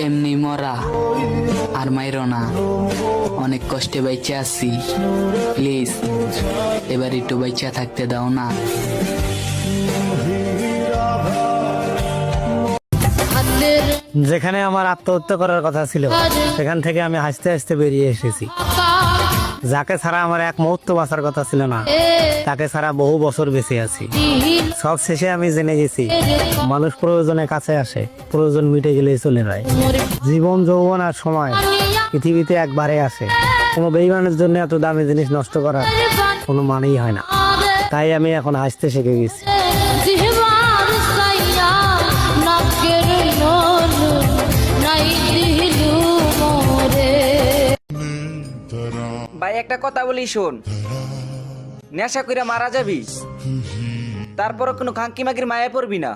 এমনি মরা আর মাইরো না, অনেক কষ্টে বাইচে আছি, প্লিজ এবার একটু বাইচা থাকতে দাও না। যেখানে আমার আত্মহত্যা করার কথা ছিল সেখান থেকে আমি হাসতে হাসতে বেরিয়ে এসেছি। যাকে ছাড়া আমার এক মুহূর্ত বাঁচার কথা ছিল না, তাকে ছাড়া বহু বছর বেঁচে আছি। সব শেষে আমি জেনে গেছি মানুষ প্রয়োজনে কাছে আসে, প্রয়োজন মিটে গেলেই চলে যায়। জীবন, যৌবন আর সময় পৃথিবীতে একবারে আসে। কোনো বেইমানের জন্য এত দামি জিনিস নষ্ট করার কোনো মানেই হয় না। তাই আমি এখন হাসতে শিখে গেছি। ভাই একটা কথা বলি শোন, নেশা কইরা মারা যাবি, তারপরও কোনো খাঙ্কি মাকির মায়া পড়বি না।